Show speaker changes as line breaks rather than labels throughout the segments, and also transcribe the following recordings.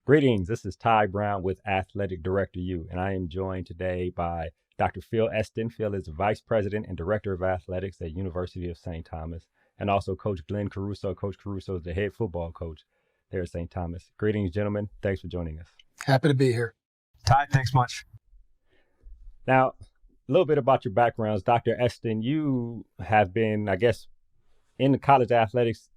Greetings, this is Ty Brown with AthleticDirectorU, and I am joined today by Dr. Phil Esten. Phil is Vice President and Director of Athletics at University of St. Thomas, and also Coach Glenn Caruso. Coach Caruso is the head football coach there at St. Thomas. Greetings, gentlemen. Thanks for joining us.
Happy to be here.
Ty, thanks much.
Now, a little bit about your backgrounds. Dr. Esten, you have been, I guess, in the college athletics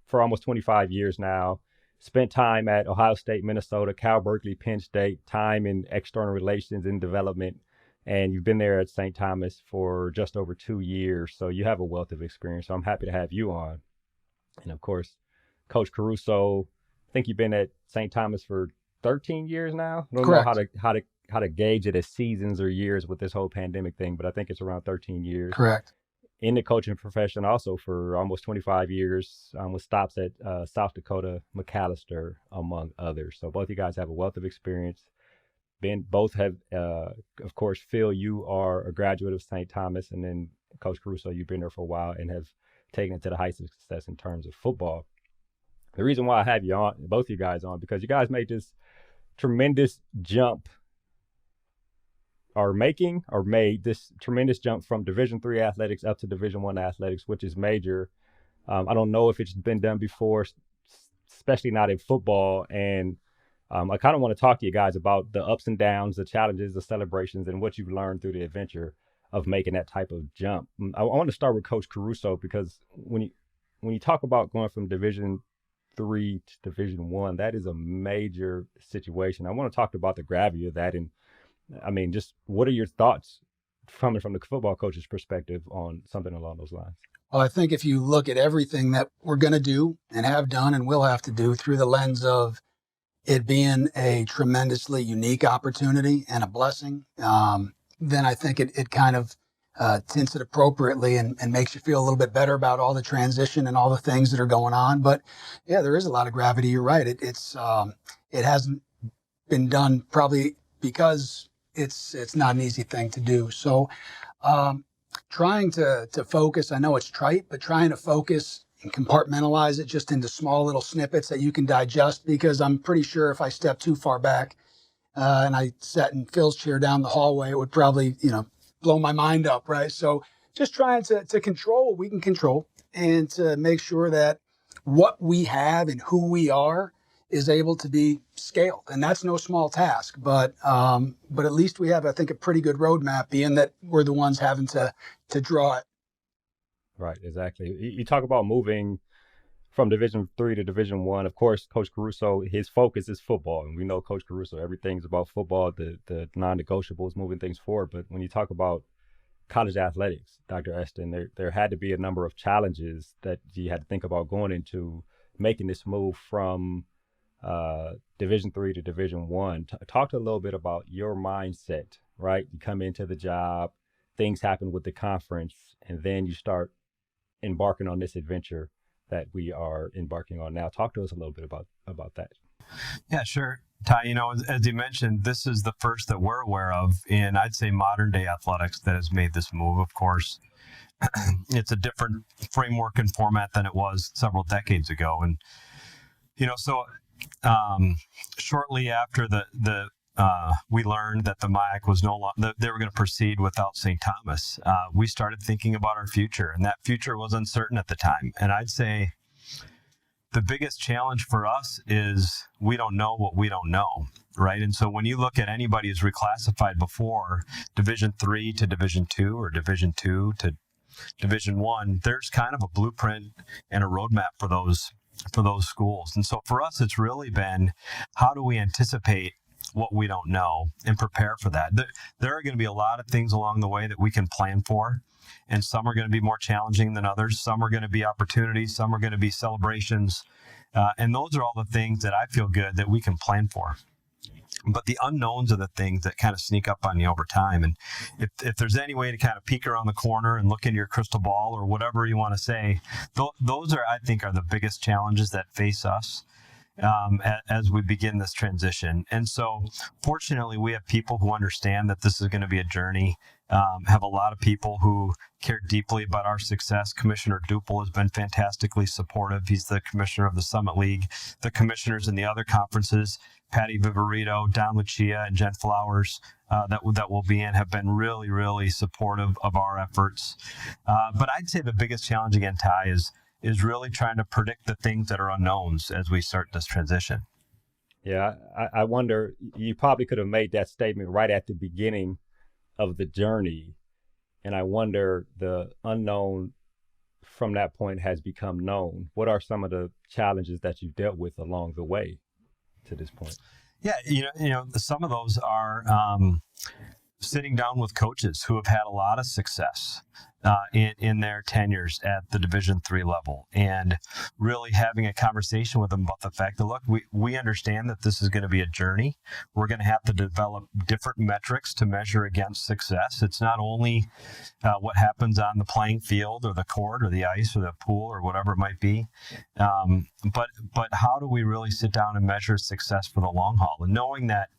for almost 25 years now. Spent time at Ohio State, Minnesota, Cal Berkeley, Penn State, time in external relations and development. And you've been there at St. Thomas for just over 2 years. So you have a wealth of experience. So I'm happy to have you on. And of course, Coach Caruso, I think you've been at St. Thomas for 13 years now. I don't
Correct.
know how to gauge it as seasons or years with this whole pandemic thing, but I think it's around 13 years.
Correct.
In the coaching profession also for almost 25 years, with stops at South Dakota, McAllister, among others. So both you guys have a wealth of experience. Both have, of course, Phil, you are a graduate of St. Thomas, and then Coach Caruso, you've been there for a while and have taken it to the heights of success in terms of football. The reason why I have you on, both you guys on, because you guys made this tremendous jump made this tremendous jump from Division III athletics up to Division I athletics, which is major. I don't know if it's been done before, especially not in football. And I kind of want to talk to you guys about the ups and downs, the challenges, the celebrations, and what you've learned through the adventure of making that type of jump. I want to start with Coach Caruso, because when you talk about going from Division III to Division I, that is a major situation. I want to talk about the gravity of that, and I mean, just what are your thoughts coming from the football coach's perspective on something along those lines?
Well, I think if you look at everything that we're going to do and have done and will have to do through the lens of it being a tremendously unique opportunity and a blessing, then I think it kind of tints it appropriately and makes you feel a little bit better about all the transition and all the things that are going on. But yeah, there is a lot of gravity. You're right. It hasn't been done probably because it's not an easy thing to do. So trying to focus, I know it's trite, but trying to focus and compartmentalize it just into small little snippets that you can digest, because I'm pretty sure if I step too far back and I sat in Phil's chair down the hallway, it would probably, blow my mind up, right? So just trying to control what we can control and to make sure that what we have and who we are is able to be scaled. And that's no small task, but at least we have, I think, a pretty good roadmap, being that we're the ones having to draw it.
Right, exactly. You talk about moving from Division III to Division I. Of course, Coach Caruso, his focus is football. And we know Coach Caruso, everything's about football, the non-negotiables, moving things forward. But when you talk about college athletics, Dr. Esten, there had to be a number of challenges that you had to think about going into making this move from Division III to Division I. Talk a little bit about your mindset, right? You come into the job, things happen with the conference, and then you start embarking on this adventure that we are embarking on now. Talk to us a little bit about that.
Yeah, sure. Ty, as you mentioned, this is the first that we're aware of in, I'd say, modern day athletics that has made this move. Of course, it's a different framework and format than it was several decades ago. And, shortly after we learned that the MIAC was no longer, they were going to proceed without St. Thomas, we started thinking about our future, and that future was uncertain at the time. And I'd say the biggest challenge for us is we don't know what we don't know, right? And so when you look at anybody who's reclassified before Division III to Division II or Division II to Division I, there's kind of a blueprint and a roadmap for those schools. And so for us, it's really been, how do we anticipate what we don't know and prepare for that? There are going to be a lot of things along the way that we can plan for, and some are going to be more challenging than others. Some are going to be opportunities, some are going to be celebrations, and those are all the things that I feel good that we can plan for. But the unknowns are the things that kind of sneak up on you over time. And if there's any way to kind of peek around the corner and look into your crystal ball or whatever you want to say, those are, I think, are the biggest challenges that face us. as we begin this transition. And so fortunately, we have people who understand that this is going to be a journey, have a lot of people who care deeply about our success. Commissioner Duple has been fantastically supportive. He's the commissioner of the Summit League. The commissioners in the other conferences, Patty Viverito, Don Lucia, and Jen Flowers, that will be in, have been really, really supportive of our efforts. But I'd say the biggest challenge again, Ty, is really trying to predict the things that are unknowns as we start this transition.
Yeah, I wonder, you probably could have made that statement right at the beginning of the journey. And I wonder, the unknown from that point has become known. What are some of the challenges that you've dealt with along the way to this point?
Yeah, some of those are sitting down with coaches who have had a lot of success in their tenures at the Division III level, and really having a conversation with them about the fact that, look, we understand that this is going to be a journey. We're going to have to develop different metrics to measure against success. It's not only what happens on the playing field or the court or the ice or the pool or whatever it might be, but how do we really sit down and measure success for the long haul? And knowing that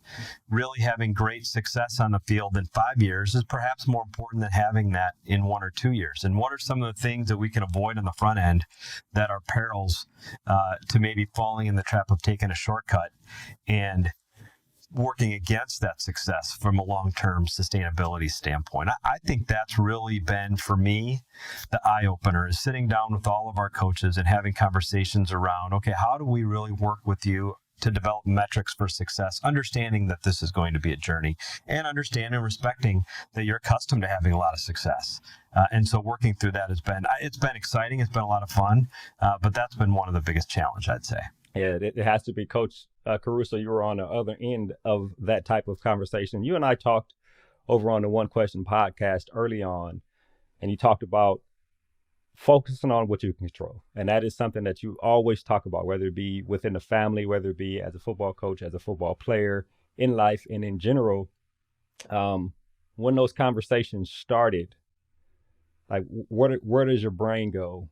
really having great success on the field in 5 years is perhaps more important than having that in 1 or 2 years. And what are some of the things that we can avoid on the front end that are perils to maybe falling in the trap of taking a shortcut and working against that success from a long-term sustainability standpoint? I think that's really been, for me, the eye-opener, is sitting down with all of our coaches and having conversations around, okay, how do we really work with you to develop metrics for success, understanding that this is going to be a journey, and understanding and respecting that you're accustomed to having a lot of success. And so working through that it's been exciting. It's been a lot of fun, but that's been one of the biggest challenges, I'd say.
Yeah, it has to be. Coach Caruso, you were on the other end of that type of conversation. You and I talked over on the One Question podcast early on, and you talked about focusing on what you can control. And that is something that you always talk about, whether it be within the family, whether it be as a football coach, as a football player, in life and in general. When those conversations started, like where does your brain go?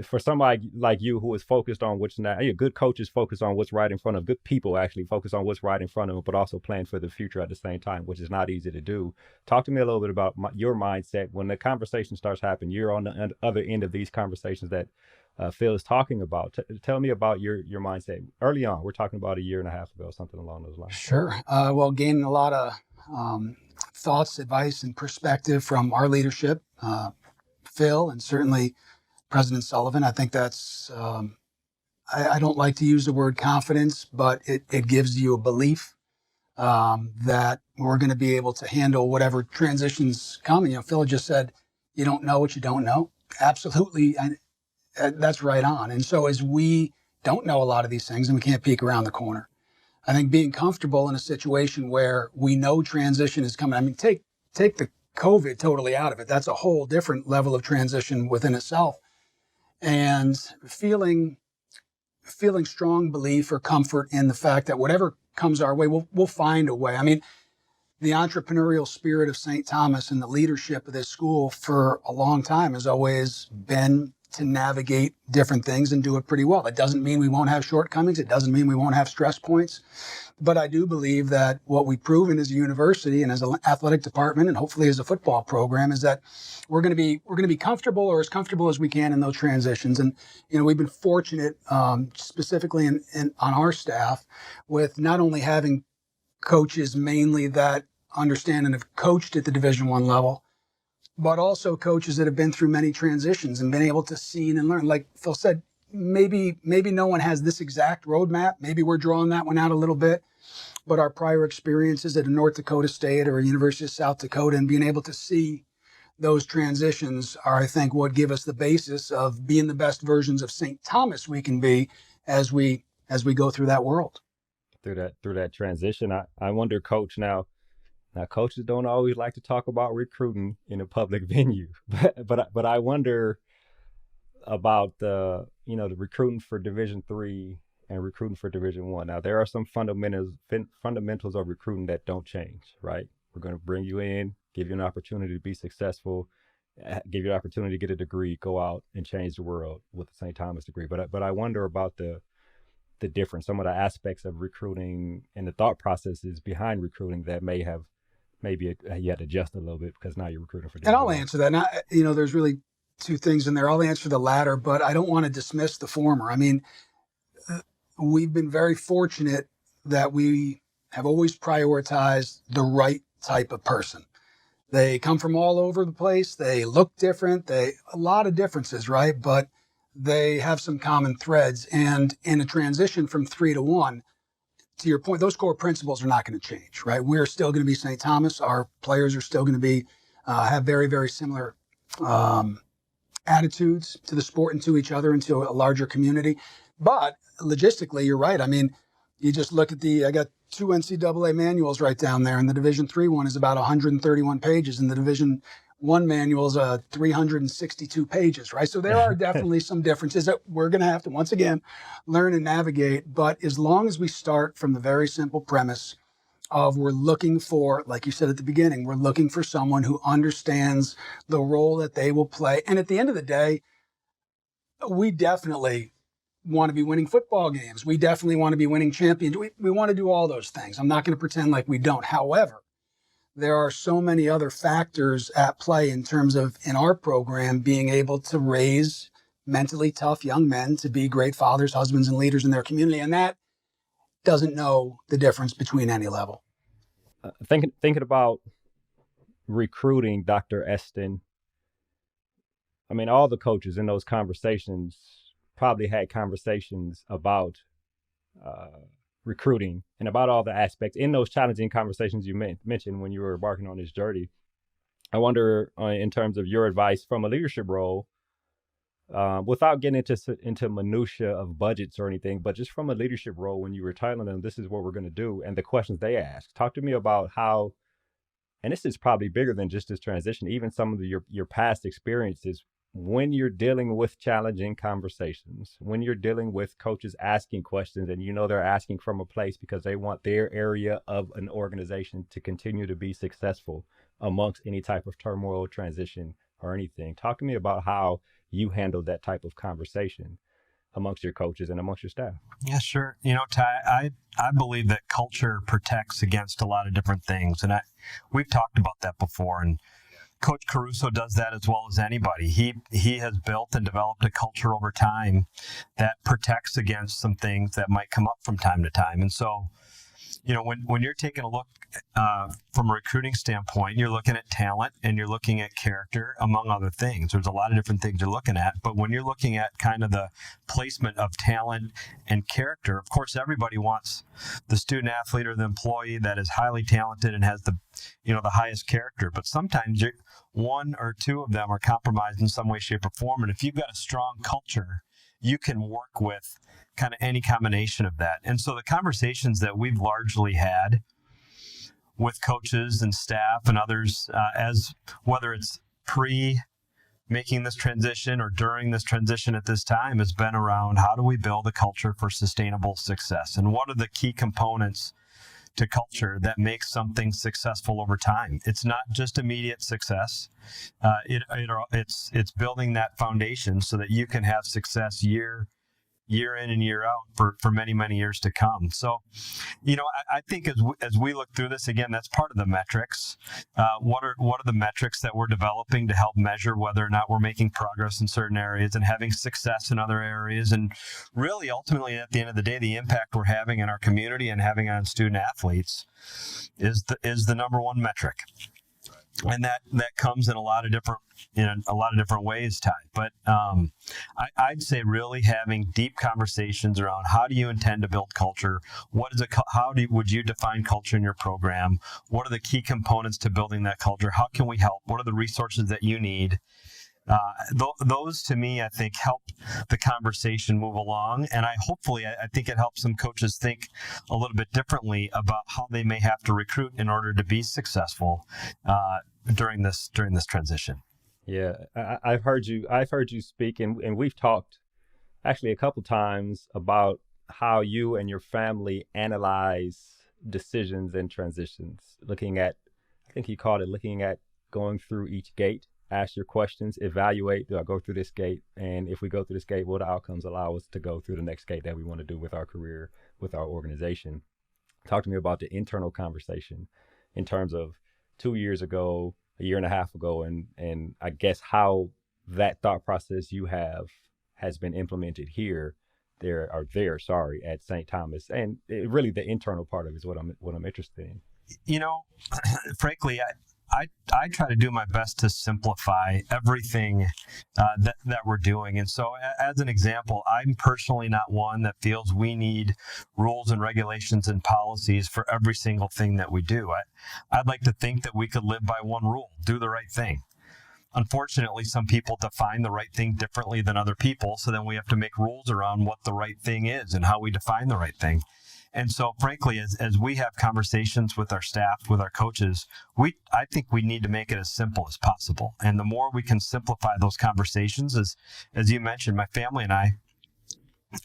For somebody like you who is focused on what's not, good coaches focus on what's right in front of, good people actually focus on what's right in front of them, but also plan for the future at the same time, which is not easy to do. Talk to me a little bit about your mindset when the conversation starts happening. You're on the other end of these conversations that Phil is talking about. Tell me about your mindset early on. We're talking about 1.5 years ago, something along those lines.
Sure. Well, gaining a lot of thoughts, advice, and perspective from our leadership, Phil, and certainly President Sullivan. I think that's, I don't like to use the word confidence, but it gives you a belief that we're going to be able to handle whatever transitions come. Phil just said, you don't know what you don't know. Absolutely. That's right on. And so as we don't know a lot of these things and we can't peek around the corner, I think being comfortable in a situation where we know transition is coming. I mean, take the COVID totally out of it. That's a whole different level of transition within itself. And feeling strong belief or comfort in the fact that whatever comes our way, we'll find a way. I mean, the entrepreneurial spirit of St. Thomas and the leadership of this school for a long time has always been to navigate different things and do it pretty well. It doesn't mean we won't have shortcomings. It doesn't mean we won't have stress points. But I do believe that what we've proven as a university and as an athletic department and hopefully as a football program is that we're going to be comfortable, or as comfortable as we can, in those transitions. And we've been fortunate, specifically on our staff, with not only having coaches mainly that understand and have coached at the Division I level, but also coaches that have been through many transitions and been able to see and learn. Like Phil said, maybe no one has this exact roadmap. Maybe we're drawing that one out a little bit, but our prior experiences at a North Dakota State or a University of South Dakota and being able to see those transitions are, I think, what give us the basis of being the best versions of St. Thomas we can be as we go through that world.
Through that transition, I wonder, Coach, now coaches don't always like to talk about recruiting in a public venue, but I wonder about the recruiting for Division III and recruiting for Division I. Now, there are some fundamentals of recruiting that don't change, right? We're going to bring you in, give you an opportunity to be successful, give you an opportunity to get a degree, go out and change the world with the St. Thomas degree. But I wonder about the the difference, some of the aspects of recruiting and the thought processes behind recruiting that maybe you had to adjust a little bit because now you're recruiting for
And I'll
Division
answer that. Now, there's really two things in there. I'll answer the latter, but I don't want to dismiss the former. I mean, we've been very fortunate that we have always prioritized the right type of person. They come from all over the place. They look different. A lot of differences, right? But they have some common threads. And in a transition from 3 to 1, to your point, those core principles are not going to change, right? We're still going to be St. Thomas. Our players are still going to be have very, very similar attitudes to the sport and to each other and to a larger community. But logistically, you're right. I mean, you just look at I got 2 NCAA manuals right down there, and the Division III one is about 131 pages, and the Division I manual is 362 pages, right? So there are definitely some differences that we're going to have to, once again, learn and navigate. But as long as we start from the very simple premise of we're looking for, like you said at the beginning, we're looking for someone who understands the role that they will play. And at the end of the day, we definitely want to be winning football games. We definitely want to be winning champions. We want to do all those things. I'm not going to pretend like we don't. However, there are so many other factors at play in terms of, in our program, being able to raise mentally tough young men to be great fathers, husbands, and leaders in their community. And that doesn't know the difference between any level.
Thinking about recruiting, Dr. Esten, I mean, all the coaches in those conversations probably had conversations about recruiting and about all the aspects in those challenging conversations you mentioned when you were embarking on this journey. I wonder, in terms of your advice from a leadership role, without getting into minutia of budgets or anything, but just from a leadership role, when you were telling them this is what we're going to do and the questions they ask. Talk to me about how, and this is probably bigger than just this transition, even some of your past experiences, when you're dealing with challenging conversations, when you're dealing with coaches asking questions and they're asking from a place because they want their area of an organization to continue to be successful amongst any type of turmoil, transition, or anything. Talk to me about how you handle that type of conversation amongst your coaches and amongst your staff.
Yeah, sure. Ty, I believe that culture protects against a lot of different things. And we've talked about that before. And Coach Caruso does that as well as anybody. He has built and developed a culture over time that protects against some things that might come up from time to time. And so, when you're taking a look from a recruiting standpoint, you're looking at talent and you're looking at character, among other things. There's a lot of different things you're looking at. But when you're looking at kind of the placement of talent and character, of course, everybody wants the student athlete or the employee that is highly talented and has the highest character. But sometimes one or two of them are compromised in some way, shape, or form. And if you've got a strong culture, you can work with kind of any combination of that. And so the conversations that we've largely had with coaches and staff and others, as whether it's making this transition or during this transition at this time, has been around how do we build a culture for sustainable success? And what are the key components to culture that makes something successful over time? It's not just immediate success. It's building that foundation so that you can have success year in and year out for many, many years to come. So, I think as we look through this, again, that's part of the metrics. What are the metrics that we're developing to help measure whether or not we're making progress in certain areas and having success in other areas? And really, ultimately, at the end of the day, the impact we're having in our community and having on student athletes is the number one metric. And that comes in a lot of different ways, Ty. But I'd say really having deep conversations around how do you intend to build culture? Would you define culture in your program? What are the key components to building that culture? How can we help? What are the resources that you need? Those to me, I think, help the conversation move along, and I think it helps some coaches think a little bit differently about how they may have to recruit in order to be successful during this transition.
Yeah, I've heard you speak, and we've talked actually a couple times about how you and your family analyze decisions and transitions, looking at, I think he called it looking at going through each gate ask your questions, evaluate, do I go through this gate? And if we go through this gate, will the outcomes allow us to go through the next gate that we want to do with our career, with our organization? Talk to me about the internal conversation in terms of 2 years ago, a year and a half ago, and I guess how that thought process you have has been implemented here, at St. Thomas, and really the internal part of it is what I'm interested in.
You know, frankly, I try to do my best to simplify everything that we're doing. And so as an example, I'm personally not one that feels we need rules and regulations and policies for every single thing that we do. I'd like to think that we could live by one rule: do the right thing. Unfortunately, some people define the right thing differently than other people. So then we have to make rules around what the right thing is and how we define the right thing. And so, frankly, as we have conversations with our staff, with our coaches, I think we need to make it as simple as possible. And the more we can simplify those conversations, as you mentioned, my family and I,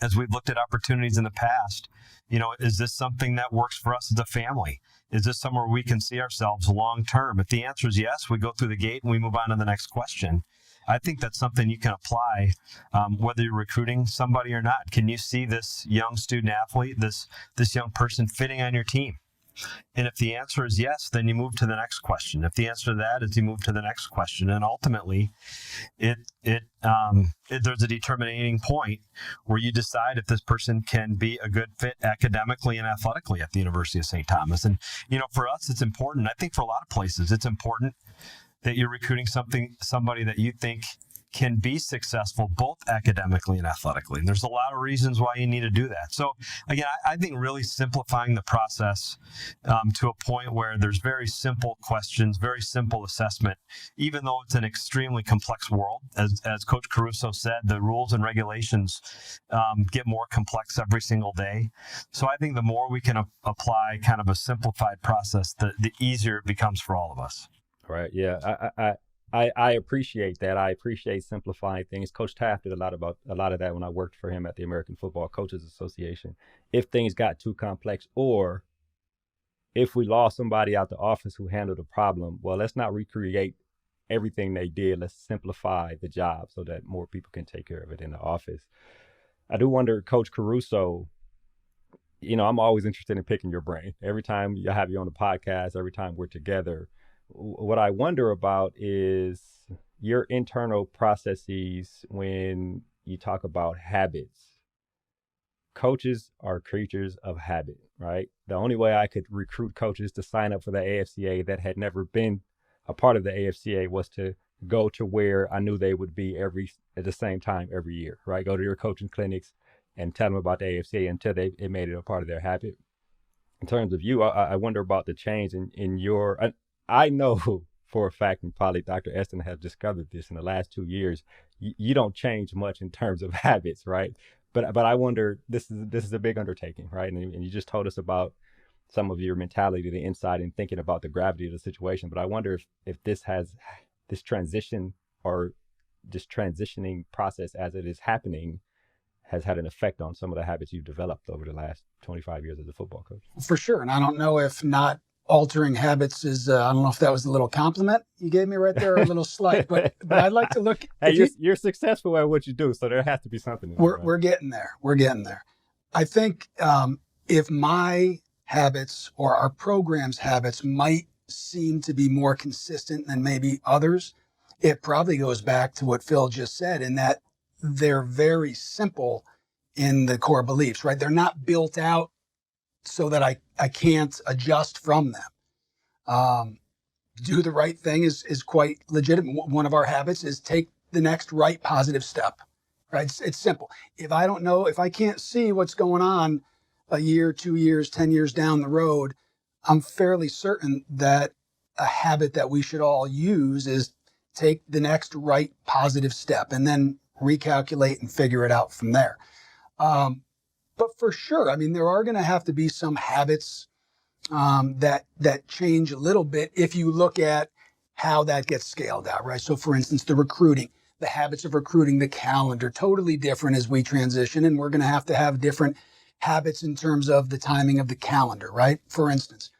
as we've looked at opportunities in the past, is this something that works for us as a family? Is this somewhere we can see ourselves long term? If the answer is yes, we go through the gate and we move on to the next question. I think that's something you can apply whether you're recruiting somebody or not. Can you see this young student athlete, this young person fitting on your team? And if the answer is yes, then you move to the next question. If the answer to that is, you move to the next question. And ultimately, there's a determining point where you decide if this person can be a good fit academically and athletically at the University of St. Thomas. And, for us, it's important. I think for a lot of places, it's important that you're recruiting somebody that you think can be successful both academically and athletically. And there's a lot of reasons why you need to do that. So again, I think really simplifying the process to a point where there's very simple questions, very simple assessment, even though it's an extremely complex world. As Coach Caruso said, the rules and regulations get more complex every single day. So I think the more we can apply kind of a simplified process, the easier it becomes for all of us.
Right. Yeah. I appreciate that. I appreciate simplifying things. Coach Taft did a lot of that when I worked for him at the American Football Coaches Association. If things got too complex, or if we lost somebody out the office who handled the problem, well, let's not recreate everything they did. Let's simplify the job so that more people can take care of it in the office. I do wonder, Coach Caruso, I'm always interested in picking your brain. Every time I have you on the podcast, every time we're together, what I wonder about is your internal processes when you talk about habits. Coaches are creatures of habit, right? The only way I could recruit coaches to sign up for the AFCA that had never been a part of the AFCA was to go to where I knew they would be at the same time every year, right? Go to your coaching clinics and tell them about the AFCA until it made it a part of their habit. In terms of you, I wonder about the change in your... I know for a fact, and probably Dr. Esten has discovered this in the last 2 years, you don't change much in terms of habits, right? But I wonder, this is a big undertaking, right? And you just told us about some of your mentality, the insight, and thinking about the gravity of the situation. But I wonder if this transition, or this transitioning process as it is happening, has had an effect on some of the habits you've developed over the last 25 years as a football coach.
For sure. And I don't know if not altering habits is, I don't know if that was a little compliment you gave me right there, or a little slight, but I'd like to look.
Hey, you're successful at what you do, so there has to be something.
We're getting there. We're getting there. I think if my habits or our program's habits might seem to be more consistent than maybe others, it probably goes back to what Phil just said, in that they're very simple in the core beliefs, right? They're not built out so that I can't adjust from them. Do the right thing is quite legitimate. One of our habits is take the next right positive step, right? It's simple. If I can't see what's going on a year, 2 years, 10 years down the road, I'm fairly certain that a habit that we should all use is take the next right positive step and then recalculate and figure it out from there. But for sure, I mean, there are going to have to be some habits that change a little bit if you look at how that gets scaled out, right? So for instance, the habits of recruiting, the calendar, totally different as we transition, and we're going to have different habits in terms of the timing of the calendar, right? For instance,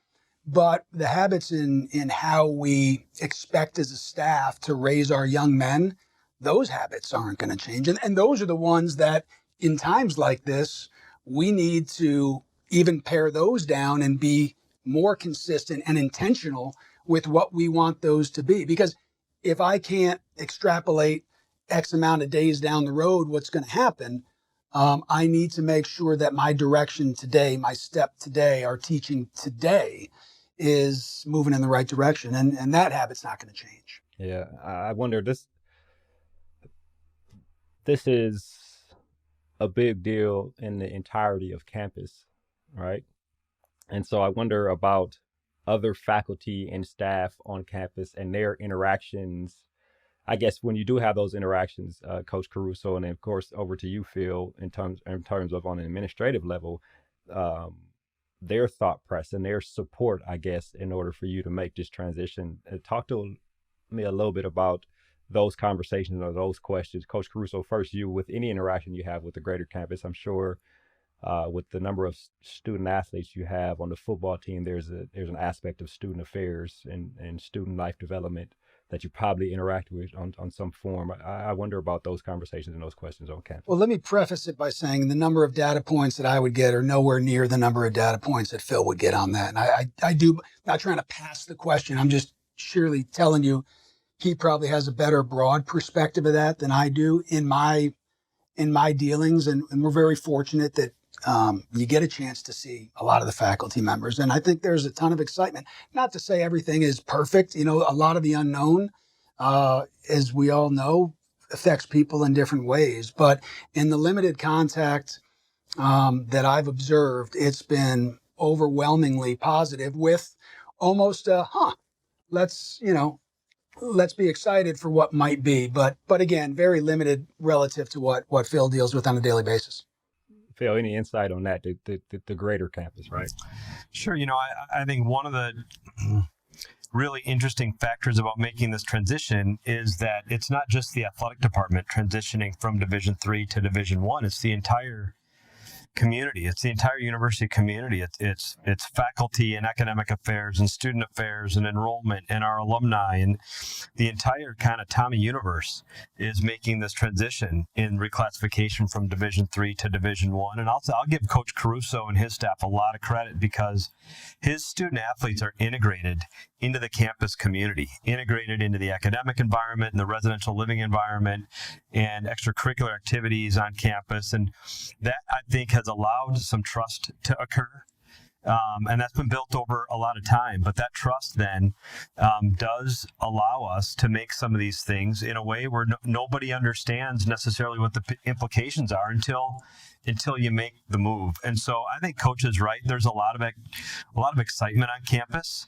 But the habits in how we expect as a staff to raise our young men, those habits aren't going to change. And those are the ones that in times like this, we need to even pare those down and be more consistent and intentional with what we want those to be. Because if I can't extrapolate X amount of days down the road, what's going to happen, I need to make sure that my direction today, my step today, our teaching today is moving in the right direction. And that habit's not going to change.
Yeah, I wonder, this is a big deal in the entirety of campus, right? And so I wonder about other faculty and staff on campus and their interactions. I guess when you do have those interactions, Coach Caruso, and then of course over to you, Phil, in terms of on an administrative level, um, their thought press and their support, I guess, in order for you to make this transition. Talk to me a little bit about those conversations or those questions. Coach Caruso, first, you, with any interaction you have with the greater campus, I'm sure with the number of student athletes you have on the football team, there's an aspect of student affairs and student life development that you probably interact with on some form. I wonder about those conversations and those questions on campus.
Well, let me preface it by saying the number of data points that I would get are nowhere near the number of data points that Phil would get on that. And I do, not trying to pass the question. I'm just surely telling you he probably has a better broad perspective of that than I do in my dealings. And we're very fortunate that you get a chance to see a lot of the faculty members. And I think there's a ton of excitement. Not to say everything is perfect. You know, a lot of the unknown, as we all know, affects people in different ways. But in the limited contact that I've observed, it's been overwhelmingly positive with almost let's be excited for what might be. But again, very limited relative to what Phil deals with on a daily basis.
Phil, any insight on that, the greater campus, right?
Sure. I think one of the really interesting factors about making this transition is that it's not just the athletic department transitioning from Division III to Division I. It's the entire community. It's the entire university community. It's faculty and academic affairs and student affairs and enrollment and our alumni, and the entire kind of Tommy universe is making this transition in reclassification from Division III to Division I. And I'll give Coach Caruso and his staff a lot of credit because his student athletes are integrated into the campus community, integrated into the academic environment and the residential living environment and extracurricular activities on campus. And that, I think, has allowed some trust to occur. And that's been built over a lot of time. But that trust then does allow us to make some of these things in a way where nobody understands necessarily what the implications are until you make the move. And so I think Coach is right. There's a lot of excitement on campus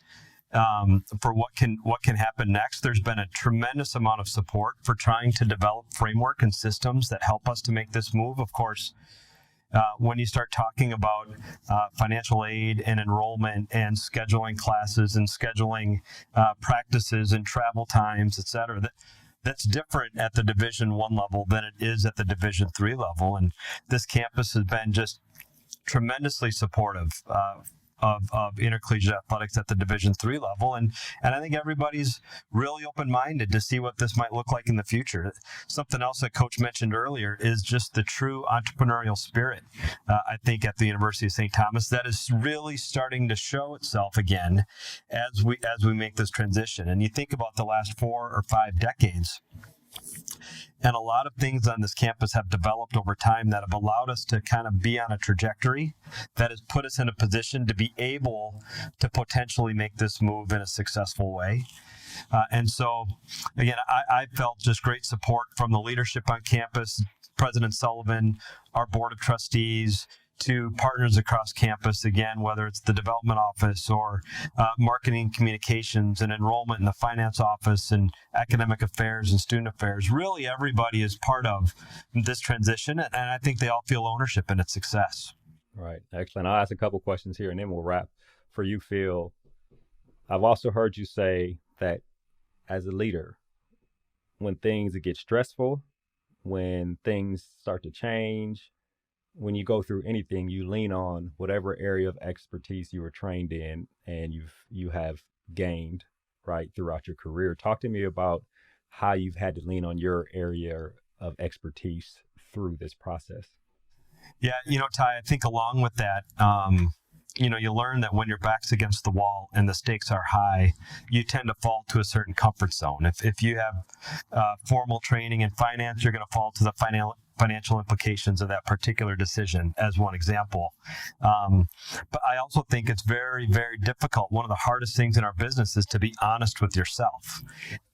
for what can happen next. There's been a tremendous amount of support for trying to develop framework and systems that help us to make this move. Of course, when you start talking about financial aid and enrollment and scheduling classes and scheduling practices and travel times, et cetera, that's different at the Division I level than it is at the Division III level. And this campus has been just tremendously supportive of intercollegiate athletics at the Division III level. And I think everybody's really open-minded to see what this might look like in the future. Something else that Coach mentioned earlier is just the true entrepreneurial spirit, I think, at the University of St. Thomas that is really starting to show itself again as we make this transition. And you think about the last 4 or 5 decades, and a lot of things on this campus have developed over time that have allowed us to kind of be on a trajectory that has put us in a position to be able to potentially make this move in a successful way. And so, again, I felt just great support from the leadership on campus, President Sullivan, our board of trustees, to partners across campus, again, whether it's the development office or marketing communications and enrollment in the finance office and academic affairs and student affairs. Really, everybody is part of this transition, and I think they all feel ownership in its success.
Right. Excellent. I'll ask a couple questions here and then we'll wrap. For you, Phil, I've also heard you say that as a leader, when things get stressful, when things start to change, when you go through anything, you lean on whatever area of expertise you were trained in and you have gained right throughout your career. Talk to me about how you've had to lean on your area of expertise through this process.
Yeah, Ty, I think along with that, you learn that when your back's against the wall and the stakes are high, you tend to fall to a certain comfort zone. If you have formal training in finance, you're going to fall to the financial implications of that particular decision, as one example. But I also think it's very, very difficult. One of the hardest things in our business is to be honest with yourself.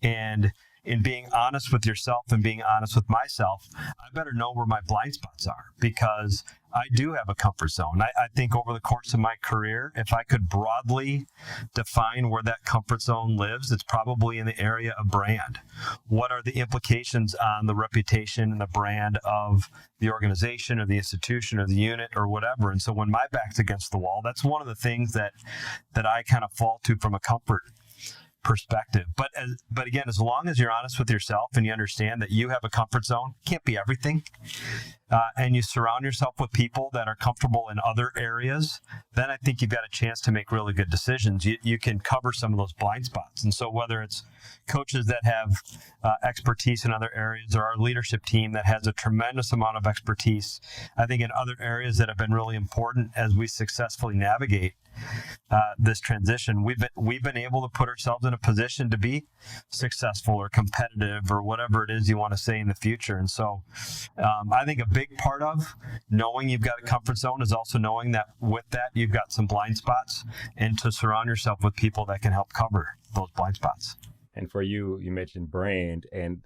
And in being honest with yourself and being honest with myself, I better know where my blind spots are, because I do have a comfort zone. I think over the course of my career, if I could broadly define where that comfort zone lives, it's probably in the area of brand. What are the implications on the reputation and the brand of the organization or the institution or the unit or whatever? And so when my back's against the wall, that's one of the things that I kind of fall to from a comfort perspective. But again, as long as you're honest with yourself and you understand that you have a comfort zone, can't be everything, and you surround yourself with people that are comfortable in other areas, then I think you've got a chance to make really good decisions. You can cover some of those blind spots. And so whether it's coaches that have expertise in other areas, or our leadership team that has a tremendous amount of expertise, I think in other areas that have been really important as we successfully navigate this transition, we've been able to put ourselves in a position to be successful or competitive or whatever it is you want to say in the future. And so I think a big part of knowing you've got a comfort zone is also knowing that with that you've got some blind spots, and to surround yourself with people that can help cover those blind spots.
And for you, you mentioned brand, and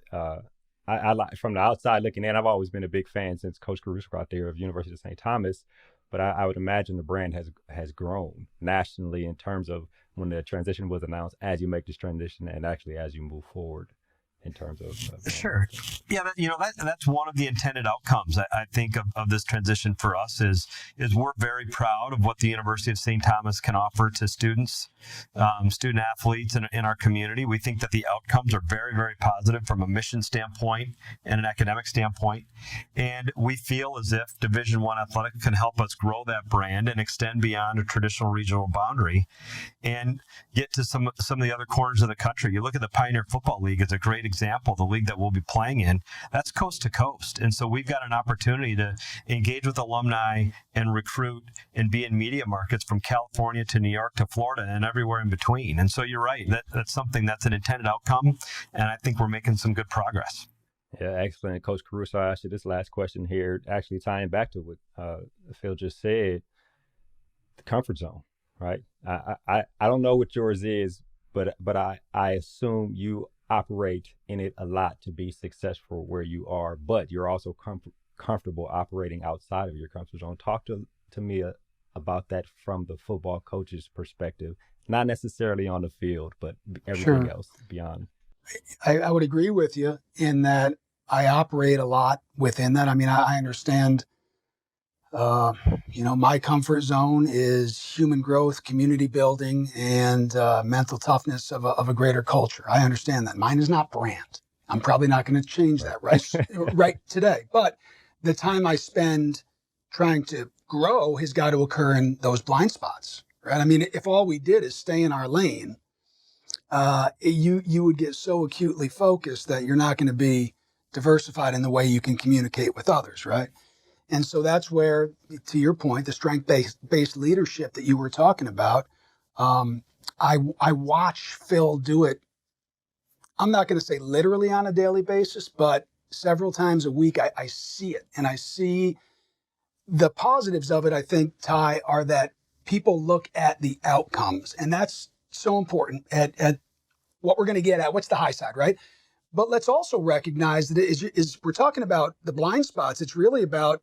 I like, from the outside looking in, I've always been a big fan since Coach Caruso out there of University of St. Thomas. But I would imagine the brand has grown nationally in terms of when the transition was announced, as you make this transition and actually as you move forward in terms of
Sure. Yeah, that's one of the intended outcomes, I think, of this transition for us is we're very proud of what the University of St. Thomas can offer to students, student athletes in our community. We think that the outcomes are very, very positive from a mission standpoint and an academic standpoint. And we feel as if Division I athletics can help us grow that brand and extend beyond a traditional regional boundary and get to some of the other corners of the country. You look at the Pioneer Football League as a great example, the league that we'll be playing in, that's coast to coast. And so we've got an opportunity to engage with alumni and recruit and be in media markets from California to New York to Florida and everywhere in between. And so you're right, that's something that's an intended outcome, and I think we're making some good progress.
Yeah, excellent. Coach Caruso, I asked you this last question here, actually tying back to what Phil just said, the comfort zone, right? I don't know what yours is, but I assume you operate in it a lot to be successful where you are, but you're also comfortable operating outside of your comfort zone. Talk to me about that from the football coach's perspective, not necessarily on the field, but everything else beyond.
I would agree with you in that I operate a lot within that. I mean, I understand, my comfort zone is human growth, community building, and mental toughness of a greater culture. I understand that. Mine is not brand. I'm probably not going to change that right today. But the time I spend trying to grow has got to occur in those blind spots, right? I mean, if all we did is stay in our lane, you would get so acutely focused that you're not going to be diversified in the way you can communicate with others, right? And so that's where, to your point, the strength-based leadership that you were talking about, I watch Phil do it. I'm not going to say literally on a daily basis, but several times a week, I see it. And I see the positives of it, I think, Ty, are that people look at the outcomes. And that's so important at what we're going to get at. What's the high side, right? But let's also recognize that is we're talking about the blind spots. It's really about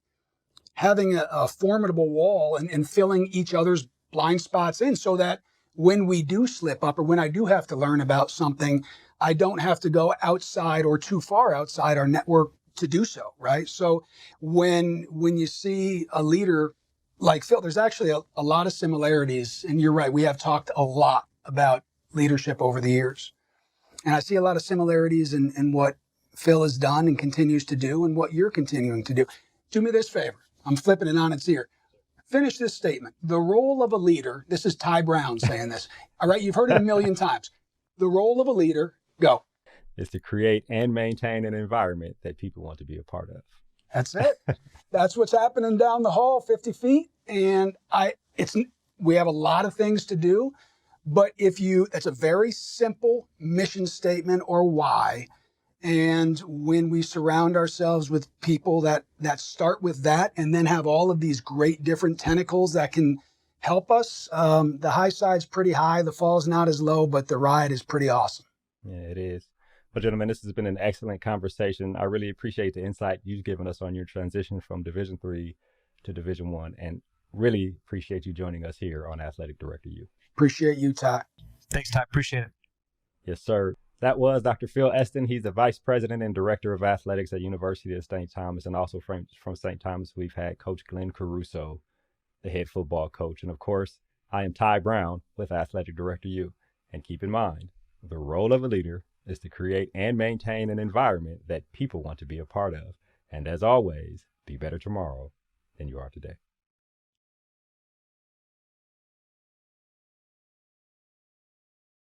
having a formidable wall and filling each other's blind spots in so that when we do slip up or when I do have to learn about something, I don't have to go outside or too far outside our network to do so, right? So when you see a leader like Phil, there's actually a lot of similarities. And you're right, we have talked a lot about leadership over the years. And I see a lot of similarities in what Phil has done and continues to do and what you're continuing to do. Do me this favor. I'm flipping it on its ear. Finish this statement. The role of a leader, this is Ty Brown saying this. All right, you've heard it a million times. The role of a leader, go.
Is to create and maintain an environment that people want to be a part of.
That's it. That's what's happening down the hall, 50 feet. And we have a lot of things to do, but it's a very simple mission statement or why. And when we surround ourselves with people that start with that and then have all of these great different tentacles that can help us, the high side's pretty high, the fall's not as low, but the ride is pretty awesome.
Yeah, it is. Well, gentlemen, this has been an excellent conversation. I really appreciate the insight you've given us on your transition from Division III to Division I, and really appreciate you joining us here on Athletic Director U.
Appreciate you, Ty.
Thanks, Ty. Appreciate it.
Yes, sir. That was Dr. Phil Esten. He's the Vice President and Director of Athletics at University of St. Thomas, and also from St. Thomas, we've had Coach Glenn Caruso, the head football coach. And of course, I am Ty Brown with Athletic Director U. And keep in mind, the role of a leader is to create and maintain an environment that people want to be a part of. And as always, be better tomorrow than you are today.